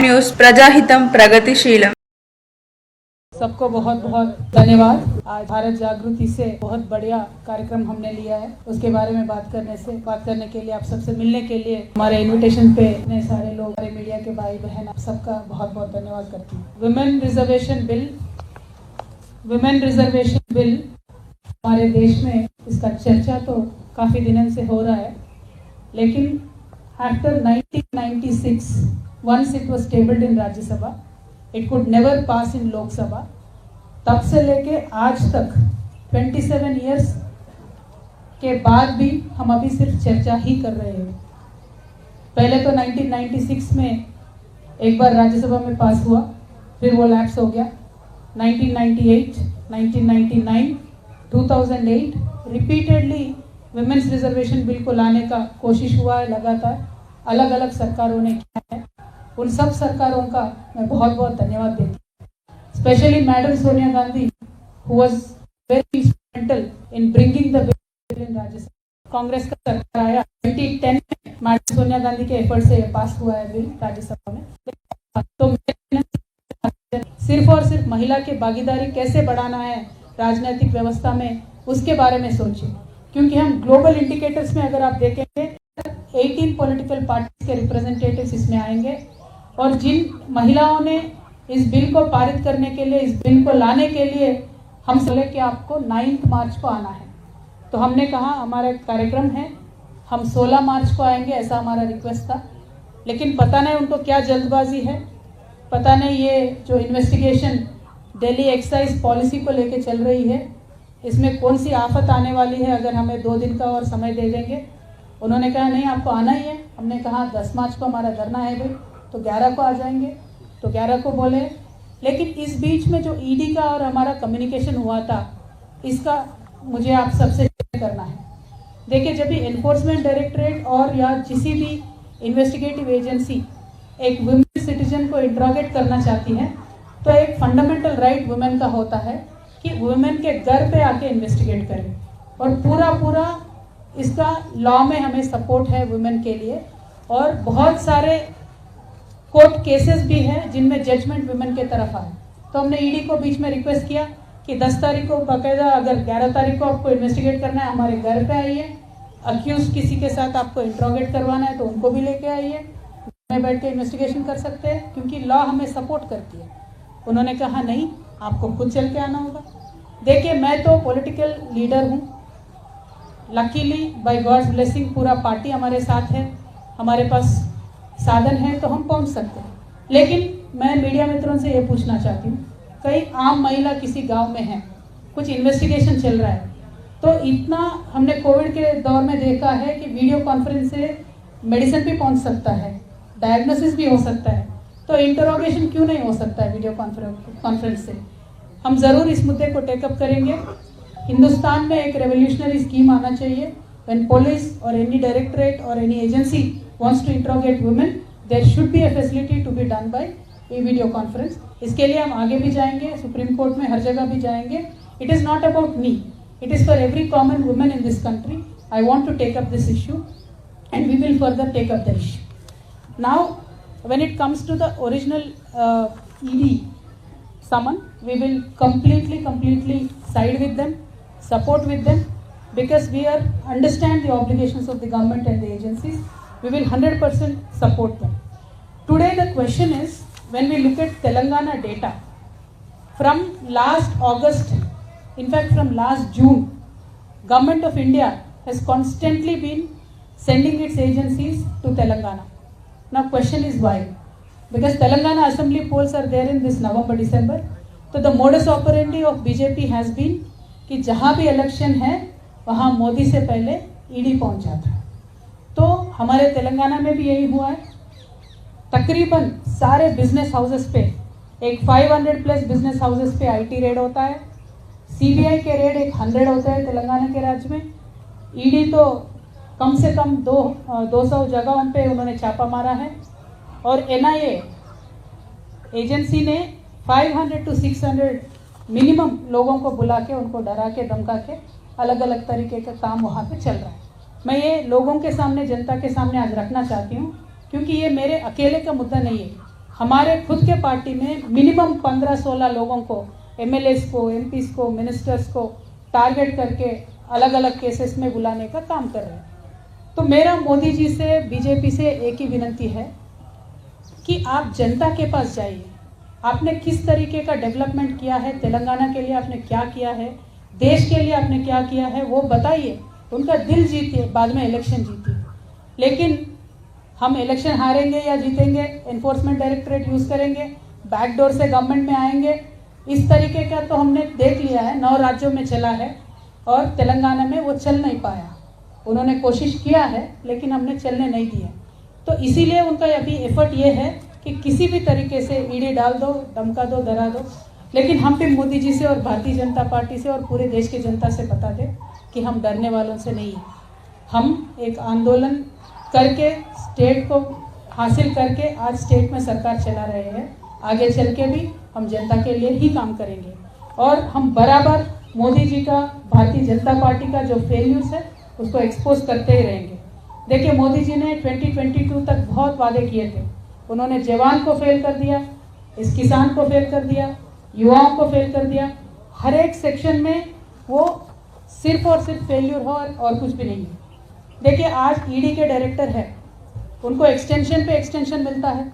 Prime news प्रजाहितम प्रगतिशीलम। सबको बहुत बहुत धन्यवाद। आज भारत जागृति से बहुत बढ़िया कार्यक्रम हमने लिया है, उसके बारे में बात करने के लिए, आप सबसे मिलने के लिए हमारे इनविटेशन पे इतने सारे लोग, हमारे मीडिया के भाई बहन, आप सबका बहुत बहुत धन्यवाद करती हूँ। वुमेन रिजर्वेशन बिल हमारे देश में इसका चर्चा तो काफी दिनों से हो रहा है, लेकिन after 1996 once it was tabled in Rajya Sabha, it could never pass in Lok Sabha. तब से लेके आज तक 27 years के बाद भी हम अभी सिर्फ चर्चा ही कर रहे हैं। पहले तो 1996 में एक बार राज्यसभा में पास हुआ, फिर वो लैप्स हो गया। 1998, 1999, 2008 रिपीटेडली वुमेन्स रिजर्वेशन बिल को लाने का कोशिश हुआ है, लगातार अलग अलग सरकारों ने किया है। उन सब सरकारों का मैं बहुत बहुत धन्यवाद देती हूँ, specially madam Sonia Gandhi who was very instrumental in bringing the bill in Rajya Sabha. Congress का सरकार आया 2010 में, मैडम सोनिया गांधी के एफर्ट से पास हुआ है बिल राज्यसभा में। तो सिर्फ और सिर्फ महिला की भागीदारी कैसे बढ़ाना है राजनीतिक व्यवस्था में, उसके बारे में सोचिए, क्योंकि हम ग्लोबल इंडिकेटर्स में अगर आप देखेंगे 18 पॉलिटिकल पार्टीज के रिप्रेजेंटेटिव्स इसमें आएंगे, और जिन महिलाओं ने इस बिल को पारित करने के लिए, इस बिल को लाने के लिए हम बोले कि आपको 9 मार्च को आना है। तो हमने कहा हमारा कार्यक्रम है, हम 16 मार्च को आएंगे, ऐसा हमारा रिक्वेस्ट था। लेकिन पता नहीं उनको क्या जल्दबाजी है, पता नहीं ये जो इन्वेस्टिगेशन दिल्ली एक्साइज पॉलिसी को लेके चल रही है, इसमें कौन सी आफत आने वाली है अगर हमें 2 दिन का और समय दे देंगे। उन्होंने कहा नहीं आपको आना ही है। हमने कहा 10 मार्च को हमारा धरना है भाई, तो 11 को आ जाएंगे, तो 11 को बोले। लेकिन इस बीच में जो ईडी का और हमारा कम्युनिकेशन हुआ था, इसका मुझे आप सबसे शेयर करना है। देखिए, जब भी एनफोर्समेंट डायरेक्टरेट और या किसी भी इन्वेस्टिगेटिव एजेंसी एक वुमेन सिटीजन को इंट्रोगेट करना चाहती है, तो एक फंडामेंटल राइट वुमेन का होता है कि वुमेन के घर पे आके इन्वेस्टिगेट करें, और पूरा इसका लॉ में हमें सपोर्ट है वुमेन के लिए। और बहुत सारे कोर्ट केसेस भी हैं जिनमें जजमेंट वुमेन के तरफ आए। तो हमने ईडी को बीच में रिक्वेस्ट किया कि 10 तारीख को बाकायदा, अगर 11 तारीख को आपको इन्वेस्टिगेट करना है हमारे घर पे आइए, अक्यूज किसी के साथ आपको इंट्रोगेट करवाना है तो उनको भी लेके आइए, में बैठ के इन्वेस्टिगेशन कर सकते हैं, क्योंकि लॉ हमें सपोर्ट करती है। उन्होंने कहा नहीं, आपको खुद चल के आना होगा। देखिए, मैं तो पॉलिटिकल लीडर हूँ, लकीली बाय गॉड्स ब्लेसिंग पूरा पार्टी हमारे साथ है, हमारे पास साधन है तो हम पहुंच सकते हैं। लेकिन मैं मीडिया मित्रों से ये पूछना चाहती हूँ, कई आम महिला किसी गांव में है, कुछ इन्वेस्टिगेशन चल रहा है, तो इतना हमने कोविड के दौर में देखा है कि वीडियो कॉन्फ्रेंस से मेडिसिन भी पहुंच सकता है, डायग्नोसिस भी हो सकता है, तो इंटरोगेशन क्यों नहीं हो सकता है वीडियो कॉन्फ्रेंस से। हम ज़रूर इस मुद्दे को टेकअप करेंगे। हिंदुस्तान में एक रेवोल्यूशनरी स्कीम आना चाहिए। व्हेन पुलिस और एनी डायरेक्टरेट और any agency wants to interrogate women, there should be a facility to be done by a video conference. इसके लिए हम आगे भी जाएंगे, सुप्रीम कोर्ट में हर जगह भी जाएंगे। It is not about me, it is for every common woman in this country. I want to take up this issue and we will further take up the issue. Now, when it comes to the original ED summon, we will completely side with them, support with them, because we understand the obligations of the government and the agencies. We will 100% support them. Today the question is, when we look at Telangana data, from last August, in fact from last June, Government of India has constantly been sending its agencies to Telangana. Now question is why? Because Telangana assembly polls are there in this November, December. So the modus operandi of BJP has been कि जहाँ भी election है वहाँ मोदी से पहले ED पहुँच जाता है। तो हमारे तेलंगाना में भी यही हुआ है। तकरीबन सारे बिजनेस हाउसेस पे, एक 500 प्लस बिजनेस हाउसेस पे आईटी रेड होता है, सीबीआई के रेड एक 100 होता है तेलंगाना के राज्य में। ईडी तो कम से कम 200 जगहों पे उन्होंने छापा मारा है, और एनआईए एजेंसी ने 500 to 600 मिनिमम लोगों को बुला के, उनको डरा के, धमका के अलग अलग तरीके का काम वहाँ पे चल रहा है। मैं ये लोगों के सामने, जनता के सामने आज रखना चाहती हूँ, क्योंकि ये मेरे अकेले का मुद्दा नहीं है, हमारे खुद के पार्टी में मिनिमम 15-16 लोगों को, एमएलएस को, एमपीस को, मिनिस्टर्स को टारगेट करके अलग अलग केसेस में बुलाने का काम कर रहे हैं। तो मेरा मोदी जी से, बीजेपी से एक ही विनती है कि आप जनता के पास जाइए। आपने किस तरीके का डेवलपमेंट किया है, तेलंगाना के लिए आपने क्या किया है, देश के लिए आपने क्या किया है, वो बताइए। उनका दिल जीतिए, बाद में इलेक्शन जीतिए। लेकिन हम इलेक्शन हारेंगे या जीतेंगे, एनफोर्समेंट डायरेक्टरेट यूज करेंगे, बैकडोर से गवर्नमेंट में आएंगे, इस तरीके का तो हमने देख लिया है। 9 राज्यों में चला है और तेलंगाना में वो चल नहीं पाया। उन्होंने कोशिश किया है लेकिन हमने चलने नहीं दिया। तो इसीलिए उनका अभी एफर्ट ये है कि किसी भी तरीके से ईडी डाल दो, धमका दो, डरा दो। लेकिन हम भी मोदी जी से और भारतीय जनता पार्टी से और पूरे देश की जनता से बता दें कि हम डरने वालों से नहीं हैं। हम एक आंदोलन करके स्टेट को हासिल करके आज स्टेट में सरकार चला रहे हैं। आगे चल के भी हम जनता के लिए ही काम करेंगे और हम बराबर मोदी जी का, भारतीय जनता पार्टी का जो फेल्यूर्स है उसको एक्सपोज करते ही रहेंगे। देखिए, मोदी जी ने 2022 तक बहुत वादे किए थे। उन्होंने जवान को फेल कर दिया, इस किसान को फेल कर दिया, युवाओं को फेल कर दिया। हर एक सेक्शन में वो सिर्फ और सिर्फ फेल्यूर हो और कुछ भी नहीं है। देखिए, आज ईडी के डायरेक्टर है, उनको एक्सटेंशन पे एक्सटेंशन मिलता है।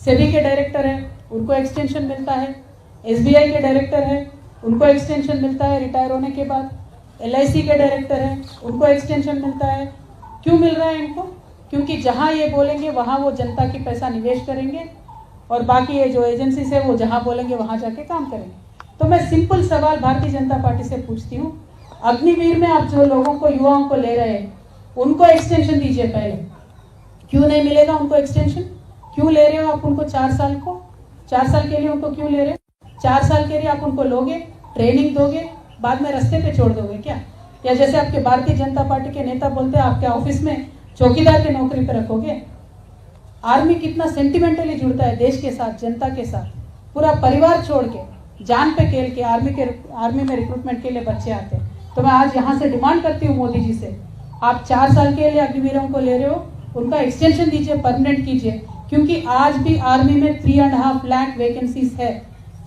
सेबी के डायरेक्टर है, उनको एक्सटेंशन मिलता है। एसबीआई के डायरेक्टर है, उनको एक्सटेंशन मिलता है रिटायर होने के बाद। एलआईसी के डायरेक्टर है, उनको एक्सटेंशन मिलता है। क्यों मिल रहा है इनको? क्योंकि जहां ये बोलेंगे वहां वो जनता की पैसा निवेश करेंगे और बाकी ये जो एजेंसीज है वो जहां बोलेंगे वहां जाके काम करेंगे। तो मैं सिंपल सवाल भारतीय जनता पार्टी से पूछती हूँ, अग्निवीर में आप जो लोगों को, युवाओं को ले रहे हैं, उनको एक्सटेंशन दीजिए पहले। क्यों नहीं मिलेगा उनको एक्सटेंशन? क्यों ले रहे हो आप उनको 4 साल को? 4 साल के लिए उनको क्यों ले रहे हो? 4 साल के लिए आप उनको लोगे, ट्रेनिंग दोगे, बाद में रास्ते पे छोड़ दोगे क्या? या जैसे आपके भारतीय जनता पार्टी के नेता बोलते हैं आपके ऑफिस में चौकीदार की नौकरी पे रखोगे? आर्मी कितना सेंटिमेंटली जुड़ता है देश के साथ, जनता के साथ। पूरा परिवार छोड़ के, जान पे खेल के आर्मी में रिक्रूटमेंट के लिए बच्चे आते हैं। तो मैं आज यहाँ से डिमांड करती हूँ मोदी जी से, आप 4 साल के लिए अग्निवीरों को ले रहे हो, उनका एक्सटेंशन दीजिए, परमानेंट कीजिए। क्योंकि आज भी आर्मी में 3.5 लाख वैकेंसीज है।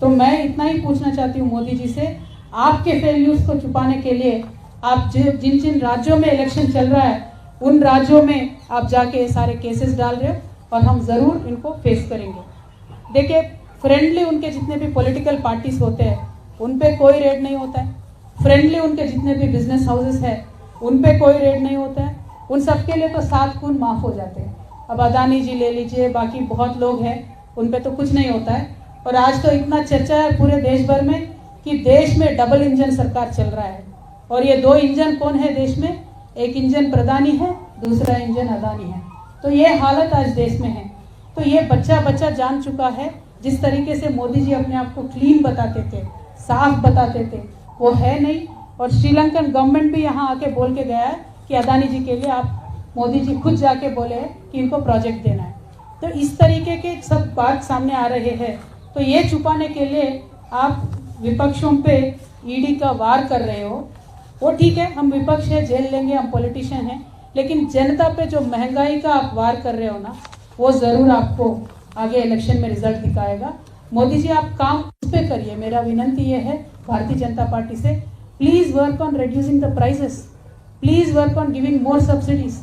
तो मैं इतना ही पूछना चाहती हूँ मोदी जी से, आपके फेल्यूर्स को छुपाने के लिए आप जिन जिन राज्यों में इलेक्शन चल रहा है उन राज्यों में आप जाके सारे केसेस डाल रहे हो और हम जरूर इनको फेस करेंगे। देखिए, फ्रेंडली उनके जितने भी पॉलिटिकल पार्टीज होते हैं उन पे कोई रेड नहीं होता है। फ्रेंडली उनके जितने भी बिजनेस हाउसेस है उन पे कोई रेड नहीं होता है। उन सबके लिए तो 7 खून माफ हो जाते हैं। अब अदानी जी ले लीजिए, बाकी बहुत लोग हैं, उन पे तो कुछ नहीं होता है। और आज तो इतना चर्चा है पूरे देश भर में कि देश में डबल इंजन सरकार चल रहा है। और ये 2 इंजन कौन है देश में? एक इंजन प्रधानी है, दूसरा इंजन अदानी है। तो ये हालत आज देश में है। तो ये बच्चा जान चुका है, जिस तरीके से मोदी जी अपने आप को क्लीन बताते थे, साफ बताते थे, वो है नहीं। और श्रीलंकन गवर्नमेंट भी यहाँ आके बोल के गया है कि अदानी जी के लिए आप, मोदी जी खुद जाके बोले हैं कि इनको प्रोजेक्ट देना है। तो इस तरीके के सब बात सामने आ रहे हैं। तो ये छुपाने के लिए आप विपक्षों पे ईडी का वार कर रहे हो। वो ठीक है, हम विपक्ष है, जेल लेंगे, हम पॉलिटिशियन हैं, लेकिन जनता पे जो महंगाई का आप वार कर रहे हो ना, वो जरूर आपको आगे इलेक्शन में रिजल्ट दिखाएगा। मोदी जी, आप काम उस पे करिए। मेरा विनंती ये है भारतीय जनता पार्टी से, please work on reducing the prices, please work on giving more subsidies,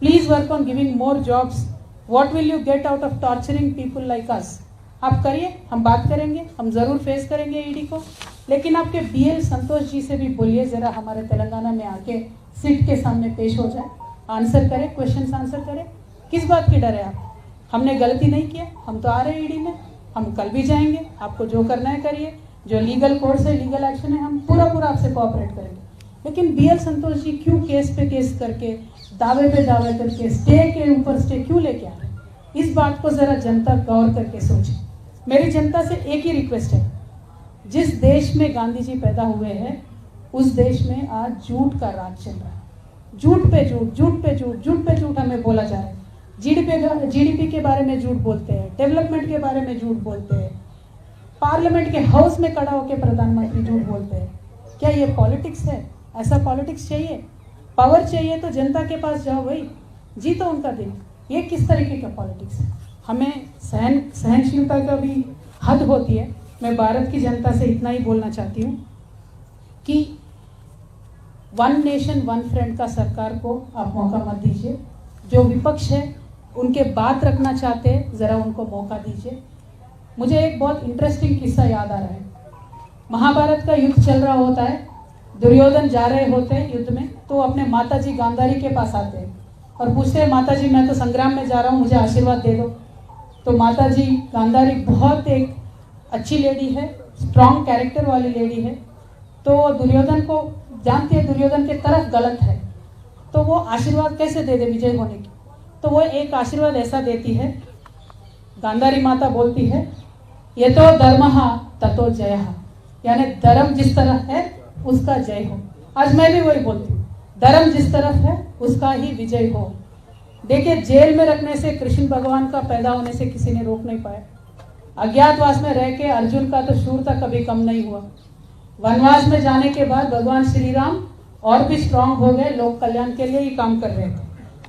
please work on giving more jobs. What will you get out of torturing people like us? आप करिए, हम बात करेंगे, हम जरूर फेस करेंगे ईडी को। लेकिन आपके बीएल संतोष जी से भी बोलिए, जरा हमारे तेलंगाना में आके सीट के सामने पेश हो जाए, आंसर करे, क्वेश्चन आंसर करे। किस बात की डर है आप? हमने गलती नहीं किया, हम तो आ रहे हैं ईडी में, हम कल भी जाएंगे। आपको जो करना है करिए, जो लीगल कोर्स है, लीगल एक्शन है, हम पूरा आपसे कोऑपरेट करेंगे। लेकिन बीएल संतोष जी क्यों केस पे केस करके, दावे पे दावे करके, स्टे के ऊपर स्टे क्यों लेके आ रहे हैं? इस बात को जरा जनता गौर करके सोचे। मेरी जनता से एक ही रिक्वेस्ट है, जिस देश में गांधी जी पैदा हुए हैं उस देश में आज झूठ का राज चल रहा है। झूठ पे झूठ, झूठ पे झूठ, झूठ पे झूठ हमें बोला जा रहा है। जीडीपी के बारे में झूठ बोलते हैं, डेवलपमेंट के बारे में झूठ बोलते हैं, पार्लियामेंट के हाउस में खड़ा होकर प्रधानमंत्री झूठ बोलते हैं। क्या ये पॉलिटिक्स है? ऐसा पॉलिटिक्स चाहिए? पावर चाहिए तो जनता के पास जाओ भाई, जीतो उनका दिल। ये किस तरीके का पॉलिटिक्स है? हमें सहनशीलता का भी हद होती है। मैं भारत की जनता से इतना ही बोलना चाहती हूँ कि वन नेशन वन फ्रंट का सरकार को आप मौका मत दीजिए। जो विपक्ष है उनके बात रखना चाहते हैं, ज़रा उनको मौका दीजिए। मुझे एक बहुत इंटरेस्टिंग किस्सा याद आ रहा है। महाभारत का युद्ध चल रहा होता है, दुर्योधन जा रहे होते हैं युद्ध में, तो अपने माता जी गांधारी के पास आते हैं और पूछते हैं, माता जी मैं तो संग्राम में जा रहा हूँ, मुझे आशीर्वाद दे दो। तो माता जी गांधारी बहुत एक अच्छी लेडी है, स्ट्रॉन्ग कैरेक्टर वाली लेडी है। तो दुर्योधन को जानती है दुर्योधन के तरफ गलत है, तो वो आशीर्वाद कैसे दे दे विजय होने की। तो वो एक आशीर्वाद ऐसा देती है, गांधारी माता बोलती है, ये तो धर्मः ततो जयः, यानी धर्म जिस तरह है उसका जय हो। आज मैं भी वही बोलती हूँ, धर्म जिस तरफ है उसका ही विजय हो। देखिए, जेल में रखने से कृष्ण भगवान का पैदा होने से किसी ने रोक नहीं पाया। अज्ञातवास में रह के अर्जुन का तो शूरता कभी कम नहीं हुआ। वनवास में जाने के बाद भगवान श्री राम और भी स्ट्रांग हो गए, लोक कल्याण के लिए ही काम कर रहे थे।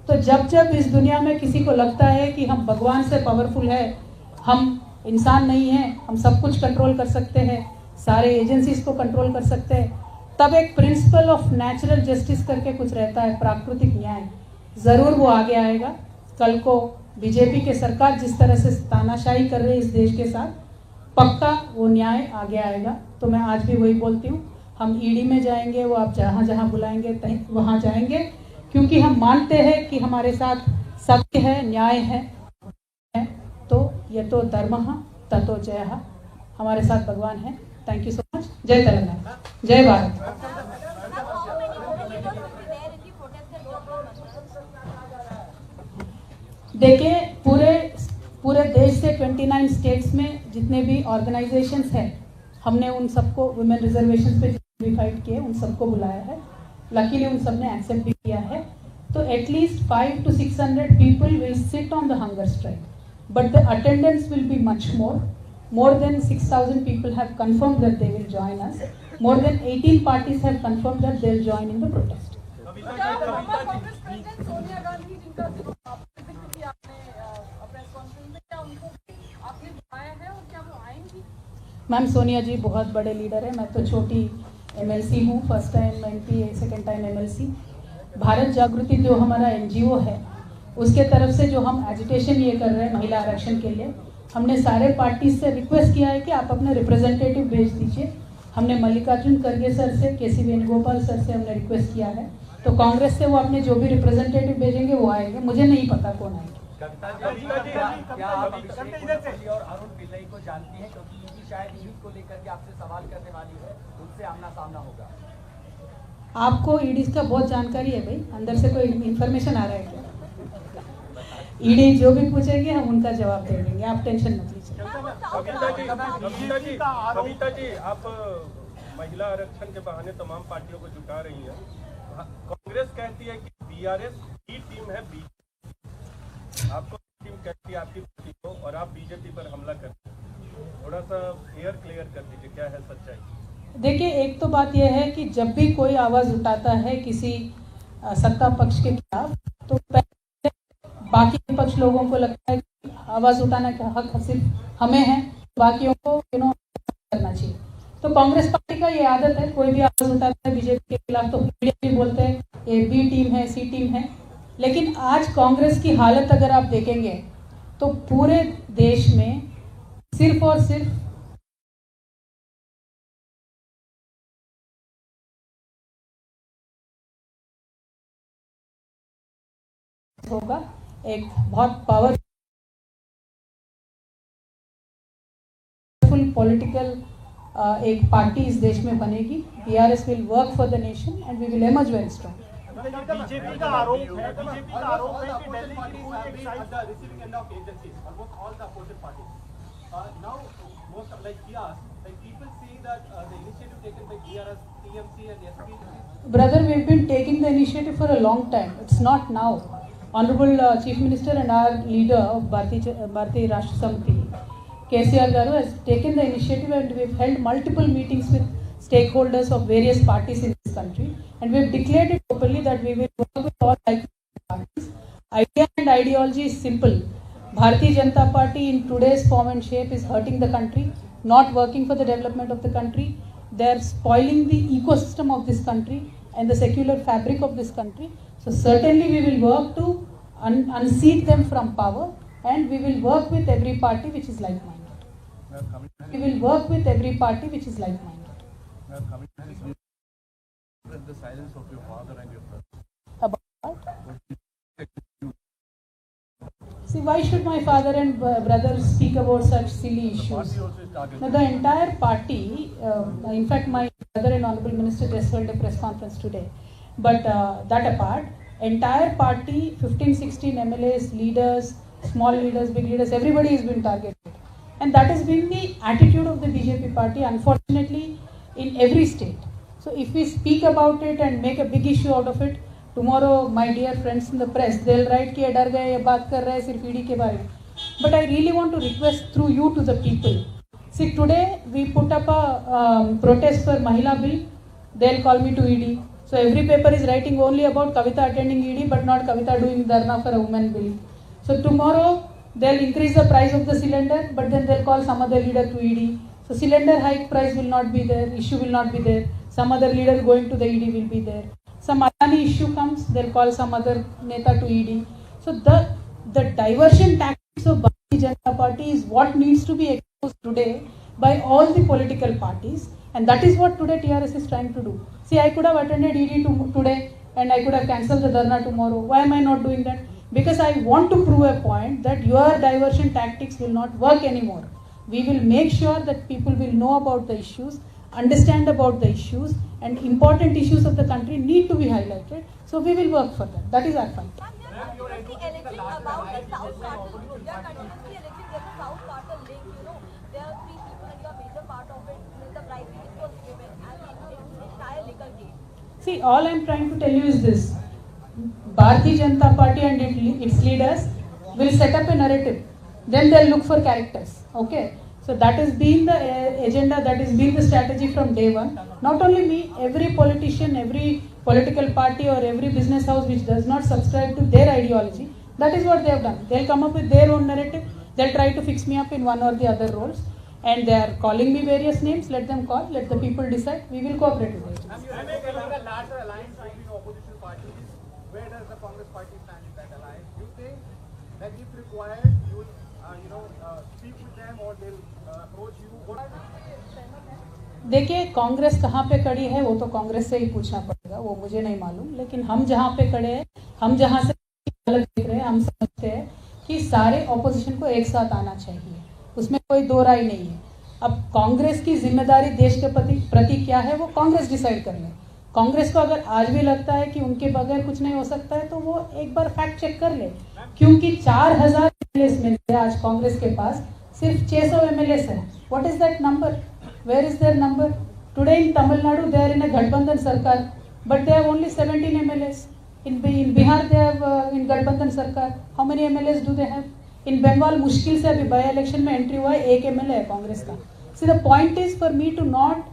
तो जब जब इस दुनिया में किसी को लगता है कि हम भगवान से पावरफुल है, हम इंसान नहीं हैं, हम सब कुछ कंट्रोल कर सकते हैं, सारे एजेंसीज को कंट्रोल कर सकते हैं, तब एक प्रिंसिपल ऑफ नेचुरल जस्टिस करके कुछ रहता है, प्राकृतिक न्याय, ज़रूर वो आगे आएगा। कल को बीजेपी के सरकार जिस तरह से तानाशाही कर रही है इस देश के साथ, पक्का वो न्याय आगे आएगा। तो मैं आज भी वही बोलती हूँ, हम ईडी में जाएंगे, वो आप जहाँ जहाँ बुलाएंगे वहाँ जाएंगे, क्योंकि हम मानते हैं कि हमारे साथ सत्य है, न्याय है। तो ये तो धर्मः ततो जयः, हमारे साथ भगवान है। Thank you so much. जय तेलंगाना, जय भारत। देखिए, पूरे देश से 29 स्टेट्स में जितने भी ऑर्गेनाइजेशंस हैं, हमने उन सबको वुमेन रिजर्वेशन पे भी फाइट किए, उन सबको बुलाया है। लकीली उन सब ने एक्सेप्ट भी किया है। तो at least 500 to 600 people will sit on the hunger strike, but the attendance will be much more. More than 6,000 people have confirmed that they will join us. More than 18 parties have confirmed that they will join in the protest. Congress president Sonia Gandhi जिनका आपने जिक्र किया आपने press conference में, क्या उनको आपने बुलाया है और क्या वो आएंगी? मैम, सोनिया जी बहुत बड़े लीडर है। मैं तो छोटी MLC हूँ, first time MP, second time MLC। Bharat जागृति जो हमारा NGO है, उसके तरफ से जो हम एजिटेशन ये कर रहे हैं महिला आरक्षण के लिए, हमने सारे पार्टी से रिक्वेस्ट किया है कि आप अपने रिप्रेजेंटेटिव भेज दीजिए। हमने मल्लिकार्जुन खड़गे सर से, KC वेणुगोपाल सर से हमने रिक्वेस्ट किया है। तो कांग्रेस से वो अपने जो भी रिप्रेजेंटेटिव भेजेंगे वो आएंगे, मुझे नहीं पता कौन आएंगे। क्या आप अभिषेक और अरुण पिल्लई को जानती हैं, क्योंकि इनकी शायद ईडी को लेकर के आपसे सवाल करने वाली है, उनसे आमना सामना होगा? आपको ईडी का बहुत जानकारी है भाई, अंदर से कोई इन्फॉर्मेशन आ रहा है क्या? ईडी जो भी पूछेंगे हम उनका जवाब दे देंगे, आप टेंशन मत लीजिए। कविता जी, आप महिला आरक्षण के बहाने तमाम पार्टियों को जुटा रही हैं। कांग्रेस कहती है कि BRS की टीम है, आपको टीम कहती है आपकी पार्टी को, और आप बीजेपी पर हमला करते हैं। थोड़ा सा क्लियर कर दीजिए, क्या है सच्चाई? देखिए, एक तो बात यह है कि जब भी कोई आवाज उठाता है किसी सत्ता पक्ष के खिलाफ, तो बाकी विपक्ष लोगों को लगता है कि आवाज उठाने का हक सिर्फ हमें है, बाकियों को करना चाहिए। तो कांग्रेस पार्टी का ये आदत है, कोई भी आवाज उठाता है बीजेपी के खिलाफ तो मीडिया भी बोलते हैं ये B टीम है, C टीम है। लेकिन आज कांग्रेस की हालत अगर आप देखेंगे तो पूरे देश में सिर्फ और सिर्फ होगा, एक बहुत पावरफुल पॉलिटिकल एक पार्टी इस देश में बनेगी। BRS will work for the nation and we will emerge very strong. BJP का आरोप है कि दिल्ली की receiving end of agencies almost all the opposite parties now most of like people see that the initiative taken by BRS, TMC and SP. Brother, we've been taking the initiative for a long time. It's not now. Honorable Chief Minister and our leader of Bharatiya Rashtra Samiti, KCR Garu, has taken the initiative, and we've held multiple meetings with stakeholders of various parties in this country, and we've declared it openly that we will work with all like parties. Idea and ideology is simple. Bharatiya Janata Party in today's form and shape is hurting the country, not working for the development of the country. They are spoiling the ecosystem of this country and the secular fabric of this country. So certainly we will work to unseat them from power, and we will work with every party which is like-minded. We will work with every party which is like-minded. The silence of your father and your brother. About see, why should my father and brother speak about such silly issues? Party also is targeted. Now, the entire party, in fact, my brother and Honorable Minister just held a press conference today. But that apart, entire party, 15-16 MLAs, leaders, small leaders, big leaders, everybody has been targeted. And that has been the attitude of the BJP party, unfortunately, in every state. So if we speak about it and make a big issue out of it, tomorrow my dear friends in the press, they'll write कि ये डर गए, ये बात कर रहे हैं सिर्फ ईडी के बारे में. But I really want to request through you to the people. See, today we put up a protest for Mahila bill. They'll call me to ED. So every paper is writing only about Kavita attending ED, but not Kavita doing dharna for a women bill. So tomorrow they'll increase the price of the cylinder, but then they'll call some other leader to ED. So cylinder hike price will not be there, issue will not be there. Some other leader going to the ED will be there. Some Adani issue comes, they'll call some other neta to ED. So the diversion tactics of Bharatiya Janata Party is what needs to be exposed today by all the political parties, and that is what today TRS is trying to do. See, I could have attended ED today and I could have cancelled the dharna tomorrow. Why am I not doing that? Because I want to prove a point that your diversion tactics will not work anymore. We will make sure that people will know about the issues, understand about the issues, and important issues of the country need to be highlighted. So we will work for that. That is our fight. You're alleging about the South Cartel group. They are continuously alleging there's a South Cartel link. You know, there are 3 people and you are major part of it. The bribery which was given and the entire legal game. See, all I am trying to tell you is this. Bharatiya Janata Party and its leaders will set up a narrative. Then they'll look for characters. Okay? So that has been the agenda, that has been the strategy from day one. Not only me, every politician, every political party or every business house which does not subscribe to their ideology, that is what they have done. They'll come up with their own narrative. They'll try to fix me up in one or the other roles. And they are calling me various names. Let them call. Let the people decide. We will cooperate with them. You make a larger alliance between opposition parties. Where does the Congress party stand in that alliance? Do you think that if required, you will, speak with them or they'll approach you? देखिए, कांग्रेस कहाँ पे खड़ी है वो तो कांग्रेस से ही पूछना पड़ेगा, वो मुझे नहीं मालूम. लेकिन हम जहाँ पे खड़े हैं, हम जहाँ से अलग देख रहे हैं, हम समझते हैं कि सारे ऑपोजिशन को एक साथ आना चाहिए. उसमें कोई दो राय नहीं है. अब कांग्रेस की जिम्मेदारी देश के प्रति क्या है वो कांग्रेस डिसाइड कर ले. कांग्रेस को अगर आज भी लगता है कि उनके बगैर कुछ नहीं हो सकता है तो वो एक बार फैक्ट चेक कर ले. क्योंकि 4000 एमएलएस में से आज कांग्रेस के पास सिर्फ 600 एमएलएस है. What is that number? Where is their number? Today in Tamil Nadu they are in a गठबंधन सरकार, but they have only 17 MLAs. In Bihar they have in गठबंधन सरकार. How many MLAs do they have? In Bengal मुश्किल से अभी by election में entry हुआ है, 1 MLA है कांग्रेस का. See, the point is for me to not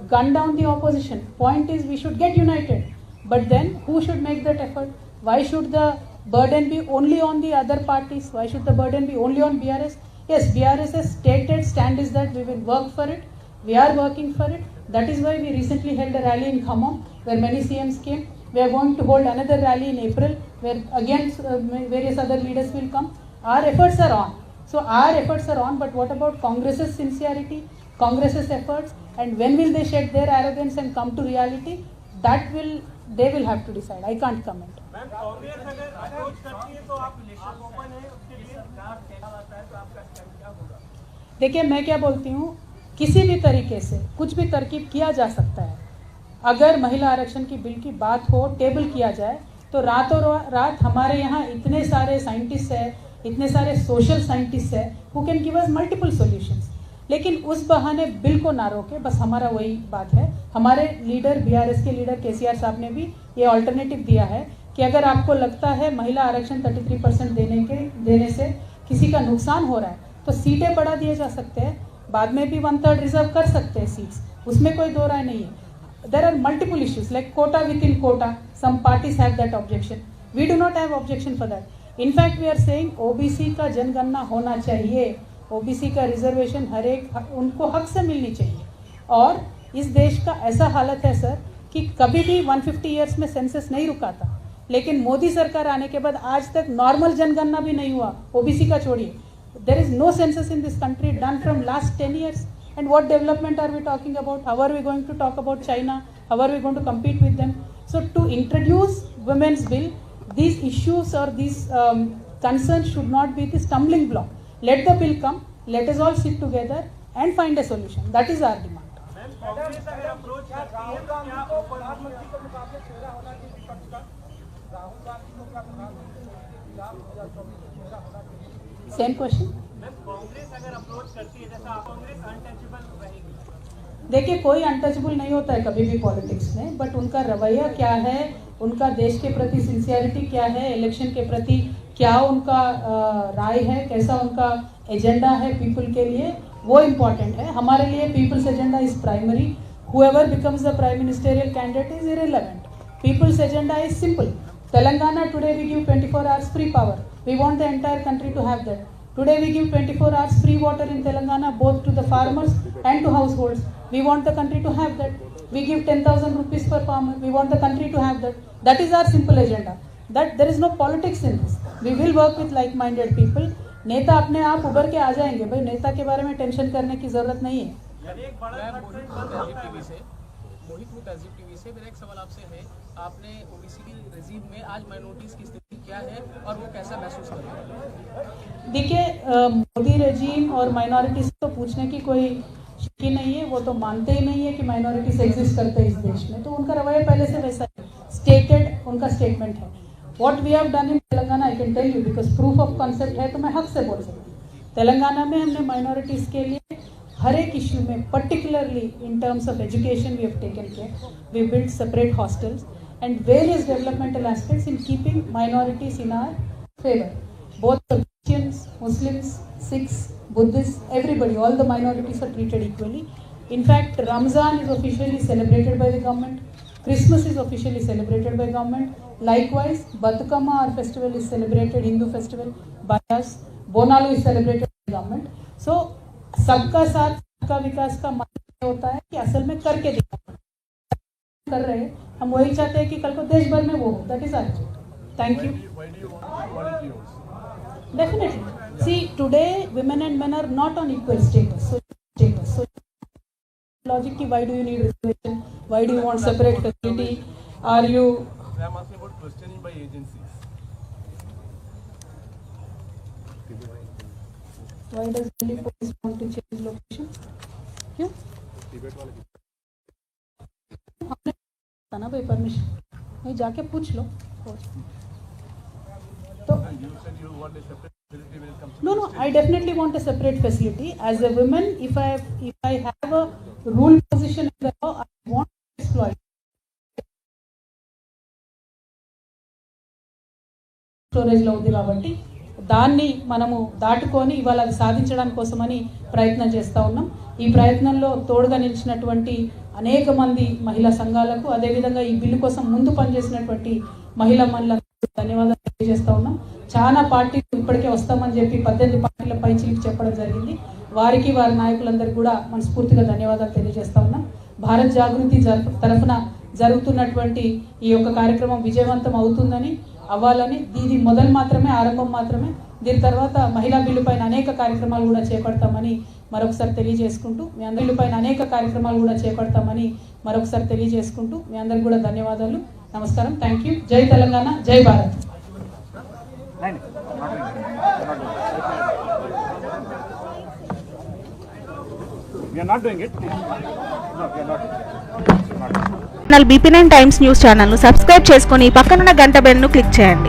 gun down the opposition. Point is we should get united. But then who should make that effort? Why should the burden be only on the other parties? Why should the burden be only on BRS? Yes, BRS's stated stand is that we will work for it. We are working for it. That is why we recently held a rally in Khammam where many CMs came. We are going to hold another rally in April where again various other leaders will come. Our efforts are on. So our efforts are on, but what about Congress's sincerity, Congress's efforts, and when will they shed their arrogance and come to reality? They will have to decide. I can't comment. Ma'am, Congress अगर approach करती है तो आप election open है उसके लिए सरकार कहना आता है तो आपका स्टैंड क्या होगा? देखिए, मैं क्या बोलती हूँ, किसी भी तरीके से कुछ भी तरकीब किया जा सकता है. अगर महिला आरक्षण की बिल की बात हो, टेबल किया जाए तो रातों रात हमारे यहाँ इतने सारे साइंटिस्ट हैं, इतने सारे सोशल साइंटिस्ट हैं who can give us multiple solutions. लेकिन उस बहाने बिल को ना रोके. बस हमारा वही बात है. हमारे लीडर, बीआरएस के लीडर केसीआर साहब ने भी ये ऑल्टरनेटिव दिया है कि अगर आपको लगता है महिला आरक्षण 33% देने से किसी का नुकसान हो रहा है तो सीटें बढ़ा दिए जा सकते हैं. बाद में भी 1/3 रिजर्व कर सकते हैं सीट्स. उसमें कोई दो राय नहीं है. There are multiple issues like quota within quota. Some parties have that objection. We do not have objection for that. In fact we are saying OBC का जनगणना होना चाहिए, ओबीसी का रिजर्वेशन हर एक उनको हक से मिलनी चाहिए। और इस देश का ऐसा हालत है सर कि कभी भी 150 ईयर्स में सेंसस नहीं रुका था, लेकिन मोदी सरकार आने के बाद आज तक नॉर्मल जनगणना भी नहीं हुआ, ओबीसी का छोड़िए। There is no census in this country done from last 10 years. And what development are we talking about? How are we going to talk about China? How are we going to compete with them? So to introduce women's bill, these issues or these concerns should not be the stumbling block. Let the bill come, let us all sit together and find a solution. That is our demand. Congress अगर approach करती है तो क्या प्रधानमंत्री के मुकाबले चेहरा होना चाहिए विपक्ष का? राहुल गांधी को क्या प्रधानमंत्री के खिलाफ 2024 में चेहरा होना चाहिए? Same question. मैम कांग्रेस अगर अप्रोच करती है जैसा कांग्रेस अनटचेबल रहेगी? देखिए, कोई अनटचेबल नहीं होता है कभी भी पॉलिटिक्स में, बट उनका रवैया क्या है, उनका देश के प्रति सिंसियरिटी क्या है, इलेक्शन के प्रति क्या उनका राय है, कैसा उनका एजेंडा है पीपल के लिए, वो इम्पॉर्टेंट है। हमारे लिए people's agenda is primary. Whoever becomes the prime ministerial candidate is irrelevant. People's agenda is simple. Telangana today we give 24 hours free power. We want the entire country to have that. Today we give 24 hours free water in Telangana, both to the farmers and to households. We want the country to have that. We give 10,000 rupees per farmer. We want the country to have that. That is our simple agenda. That there is no politics in this. We will work with like-minded people. नेता अपने आप उभर के आ जाएंगे भाई, नेता के बारे में टेंशन करने की जरूरत नहीं है। टीवी से मेरा एक सवाल आपसे है, आपने ओबीसी रेजीम में आज माइनॉरिटीज की स्थिति क्या है और वो कैसा महसूस कर रहे हैं? देखिए, मोदी रेजीम और माइनॉरिटीज तो पूछने की कोई शक ही नहीं है, वो तो मानते ही नहीं है कि माइनॉरिटीज एग्जिस्ट करते हैं इस देश में, तो उनका रवैया पहले से वैसा है, स्टेटेड उनका स्टेटमेंट है। What we have done in Telangana I can tell you, because proof of concept है तो मैं हक से बोल सकती हूँ। तेलंगाना में हमने माइनॉरिटीज के लिए हर एक इश्यू में, particularly in terms of education we have taken care, we build separate hostels and various developmental aspects in keeping minorities in our favour, both Christians, Muslims, Sikhs, Buddhists, everybody, all the minorities are treated equally. In fact, Ramzan is officially celebrated by the government. Christmas is officially celebrated by government. Likewise, Batukama, our festival, is celebrated, Hindu festival, by us. Bonalu is celebrated by the government. So, सबका साथ सबका विकास का मतलब होता है कि असल में करके दिखाना कर रहे हैं, हम वही चाहते हैं कि कल को देश भर में वो हो। That is our objective. Thank you. Definitely. See, today women and men are not on equal status. So logic ki why do you need reservation? Why do you want separate facility? Are you? I am asking about questioning by agencies. Why does Delhi police want to change location? क्यों? हमने ना भाई permission, नहीं जाके पूछ लो। तो no, I definitely want a separate facility. As a woman, if I have a rule position in the law, I want to exploit. Storage లో ఉంది కాబట్టి దాన్ని మనము దాటుకొని ఇవాళ అది సాధించడానికి కోసమని ప్రయత్నం చేస్తూ ఉన్నాం. ఈ ప్రయత్నంలో తోడుగా నిలిచినటువంటి అనేక మంది మహిళా సంఘాలకు, అదేవిధంగా ఈ బిల్లు కోసం ముందు పనిచేసినటువంటి మహిళా మనులకు ధన్యవాదాలు తెలియజేస్తా ఉన్నాం. చాలా పార్టీలు ఇప్పటికే వస్తామని చెప్పి 18 పార్టీల పై చిలికి చెప్పడం జరిగింది. వారికి వారి నాయకులందరికీ కూడా మనస్ఫూర్తిగా ధన్యవాదాలు తెలియజేస్తా ఉన్నాం. భారత్ జాగృతి తరఫున జరుగుతున్నటువంటి ఈ యొక్క కార్యక్రమం విజయవంతం అవుతుందని, అవ్వాలని, ఇది మొదలు మాత్రమే, ఆరంభం మాత్రమే. దీని తర్వాత మహిళా బిల్లు పైన అనేక కార్యక్రమాలు కూడా చేపడతామని మరొకసారి తెలియజేసుకుంటూ మీ అందరి పైన అనేక కార్యక్రమాలు కూడా చేపడతామని మరొకసారి తెలియజేసుకుంటూ మీ అందరికి కూడా ధన్యవాదాలు. నమస్కారం. Thank you. జై తెలంగాణ, జై భారత్. బీపీ9 టైమ్స్ న్యూస్ ఛానల్ను సబ్స్క్రైబ్ చేసుకొని పక్కనున్న గంట బెల్ను క్లిక్ చేయండి.